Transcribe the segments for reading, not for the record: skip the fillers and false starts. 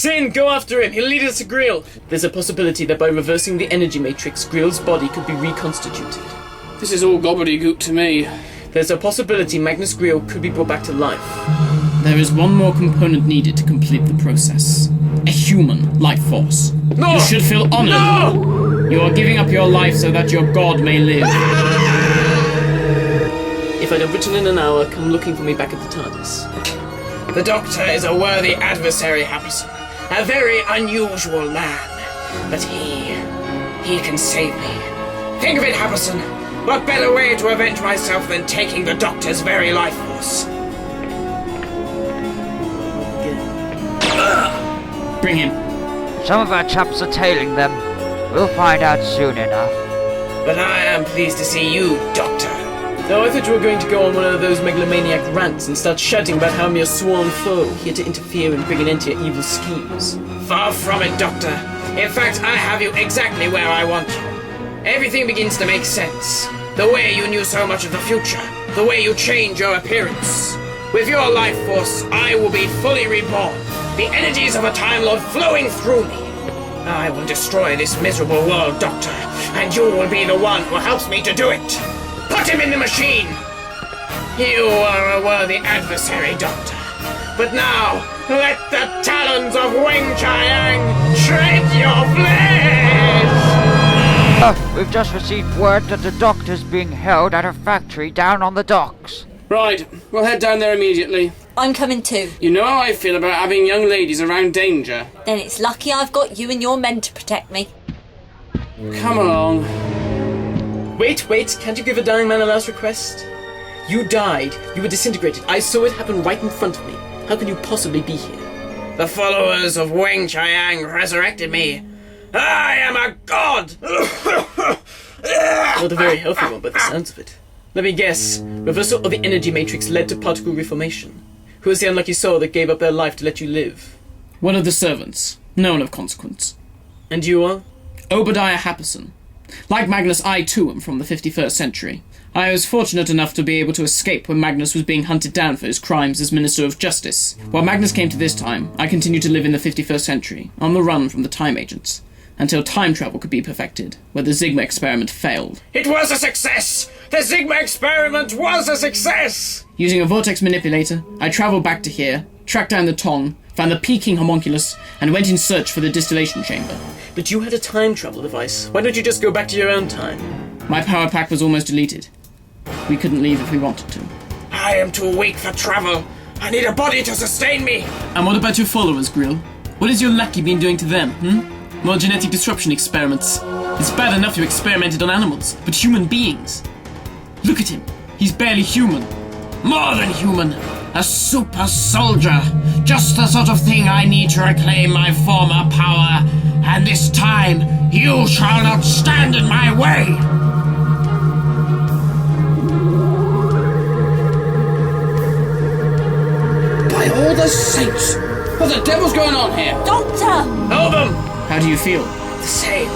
Sin, go after him. He'll lead us to Greel. There's a possibility that by reversing the energy matrix, Greel's body could be reconstituted. This is all gobbledygook to me. There's a possibility Magnus Greel could be brought back to life. There is one more component needed to complete the process. A human life force. No! You should feel honored. No! You are giving up your life so that your god may live. If I'd have written in an hour, come looking for me back at the TARDIS. The Doctor is a worthy adversary, Harrison. A very unusual man. But he can save me. Think of it, Harrison. What better way to avenge myself than taking the Doctor's very life force? Bring him. Some of our chaps are tailing them. We'll find out soon enough. But I am pleased to see you, Doctor. Though I thought you were going to go on one of those megalomaniac rants and start shouting about how I'm your sworn foe, here to interfere and bring an end to your evil schemes. Far from it, Doctor. In fact, I have you exactly where I want you. Everything begins to make sense. The way you knew so much of the future. The way you change your appearance. With your life force, I will be fully reborn. The energies of a Time Lord flowing through me. I will destroy this miserable world, Doctor, and you will be the one who helps me to do it. Put him in the machine! You are a worthy adversary, Doctor. But now, let the Talons of Weng-Chiang tread your flesh! We've just received word that the Doctor's being held at a factory down on the docks. Right, we'll head down there immediately. I'm coming too. You know how I feel about having young ladies around danger. Then it's lucky I've got you and your men to protect me. Come along. Wait, can't you give a dying man a last request? You died, you were disintegrated, I saw it happen right in front of me. How can you possibly be here? The followers of Weng-Chiang resurrected me. I am a god! Not a very healthy one by the sounds of it. Let me guess, reversal of the energy matrix led to particle reformation. Who is the unlucky soul that gave up their life to let you live? One of the servants. No one of consequence. And you are? Obadiah Happerson. Like Magnus, I too am from the 51st century. I was fortunate enough to be able to escape when Magnus was being hunted down for his crimes as Minister of Justice. While Magnus came to this time, I continued to live in the 51st century, on the run from the time agents, until time travel could be perfected, where the Sigma experiment failed. It was a success! The Sigma experiment was a success! Using a vortex manipulator, I travelled back to here, tracked down the Tong, found the Peking homunculus, and went in search for the Distillation Chamber. But you had a time travel device. Why don't you just go back to your own time? My power pack was almost deleted. We couldn't leave if we wanted to. I am too weak for travel. I need a body to sustain me. And what about your followers, Greel? What has your lackey been doing to them, More genetic disruption experiments. It's bad enough you experimented on animals, but human beings. Look at him. He's barely human. More than human. A super soldier. Just the sort of thing I need to reclaim my former power. And this time, you shall not stand in my way. By all the saints! What the devil's going on here? Doctor! Hold them! How do you feel? The same.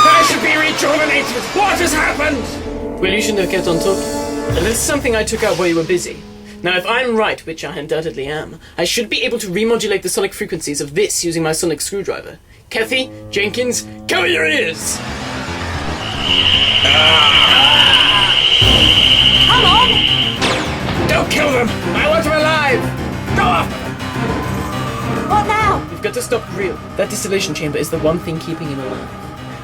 I should be rejuvenated! What has happened? Well, you shouldn't have kept on talking. There's something I took out while you were busy. Now, if I'm right, which I undoubtedly am, I should be able to remodulate the sonic frequencies of this using my sonic screwdriver. Kathy, Jenkins, cover your ears! Come on! Don't kill them! I want them alive! Go off! What now? You've got to stop Greel. That distillation chamber is the one thing keeping him alive.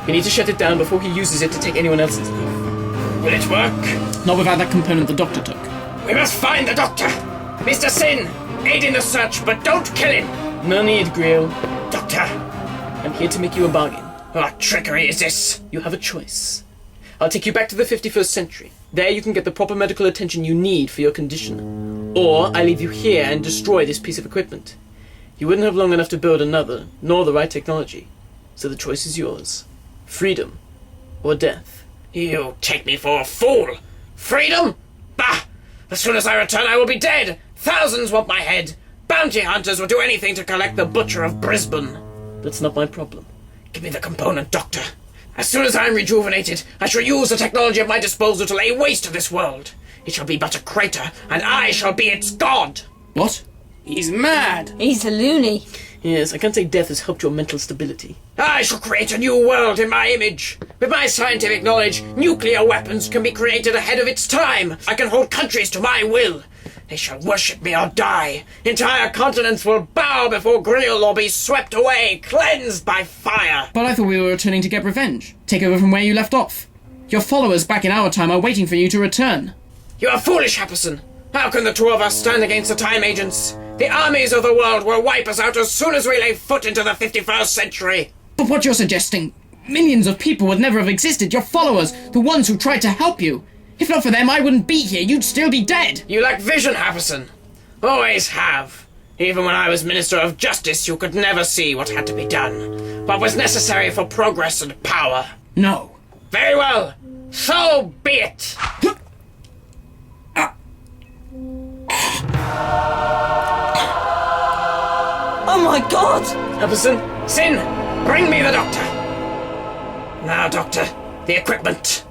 You need to shut it down before he uses it to take anyone else's life. Will it work? Not without that component the Doctor took. We must find the Doctor! Mr. Sin, aid in the search, but don't kill him! No need, Greel. Doctor, I'm here to make you a bargain. What trickery is this? You have a choice. I'll take you back to the 51st century. There you can get the proper medical attention you need for your condition. Or I leave you here and destroy this piece of equipment. You wouldn't have long enough to build another, nor the right technology. So the choice is yours. Freedom or death. You take me for a fool! Freedom? Bah! As soon as I return, I will be dead! Thousands want my head! Bounty hunters will do anything to collect the butcher of Brisbane! That's not my problem. Give me the component, Doctor. As soon as I am rejuvenated, I shall use the technology at my disposal to lay waste to this world. It shall be but a crater, and I shall be its god! What? He's mad. He's a loony. Yes, I can't say death has helped your mental stability. I shall create a new world in my image. With my scientific knowledge, nuclear weapons can be created ahead of its time. I can hold countries to my will. They shall worship me or die. Entire continents will bow before Greel or be swept away, cleansed by fire. But I thought we were returning to get revenge. Take over from where you left off. Your followers back in our time are waiting for you to return. You are foolish, Happerson. How can the two of us stand against the time agents? The armies of the world will wipe us out as soon as we lay foot into the 51st century. But what you're suggesting, millions of people would never have existed. Your followers, the ones who tried to help you. If not for them, I wouldn't be here. You'd still be dead. You lack vision, Happerson. Always have. Even when I was Minister of Justice, you could never see what had to be done. What was necessary for progress and power. No. Very well. So be it. Oh my god! Happerson, Sin, bring me the doctor. Now, Doctor, the equipment.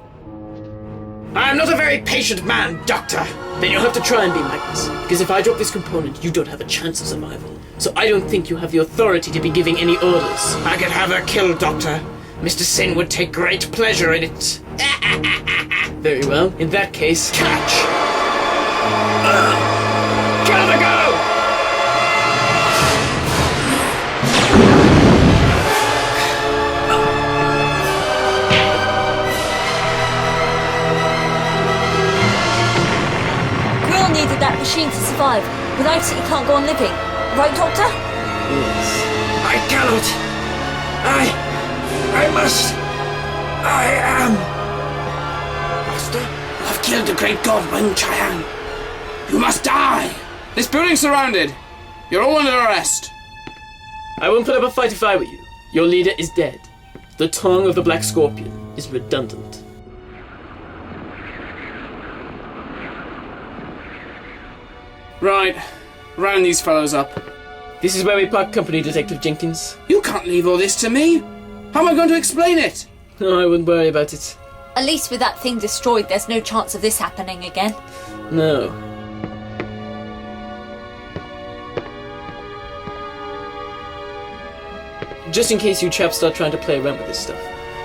I am not a very patient man, Doctor. Then you'll have to try and be, Magnus. Because if I drop this component, you don't have a chance of survival. So I don't think you have the authority to be giving any orders. I could have her killed, Doctor. Mr. Sin would take great pleasure in it. Very well. In that case, Catch! Kill the girl! Greel needed that machine to survive. Without it, he can't go on living. Right, Doctor? yes. I cannot. I must. I am. Master, you have killed the great god Weng-Chiang. You must die. This building's surrounded. You're all under arrest. I won't put up a fight if I were you. Your leader is dead. The tongue of the Black Scorpion is redundant. Right. Round these fellows up. This is where we park company, Detective Jenkins. You can't leave all this to me. How am I going to explain it? No, I wouldn't worry about it. At least with that thing destroyed, there's no chance of this happening again. No. Just in case you chaps start trying to play around with this stuff.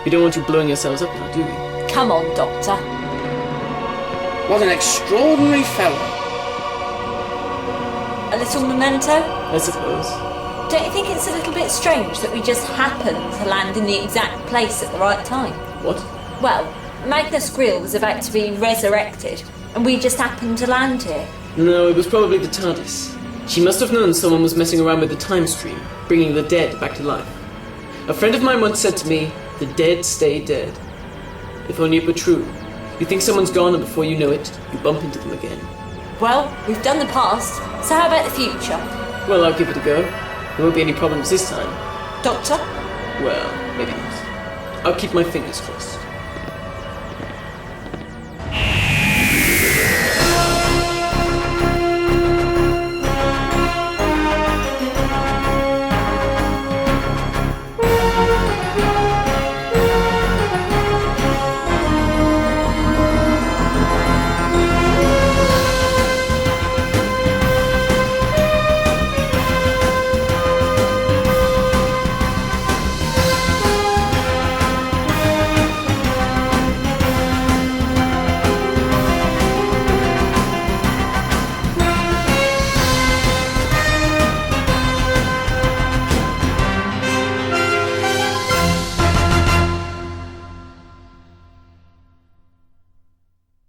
We don't want you blowing yourselves up now, do we? Come on, Doctor. What an extraordinary fellow. A little memento? I suppose. Don't you think it's a little bit strange that we just happened to land in the exact place at the right time? What? Well, Magnus Greel was about to be resurrected, and we just happened to land here. No, it was probably the TARDIS. She must have known someone was messing around with the time stream, bringing the dead back to life. A friend of mine once said to me, the dead stay dead. If only it were true. You think someone's gone and before you know it, you bump into them again. Well, we've done the past, so how about the future? Well, I'll give it a go. There won't be any problems this time. Doctor? Well, maybe not. I'll keep my fingers crossed.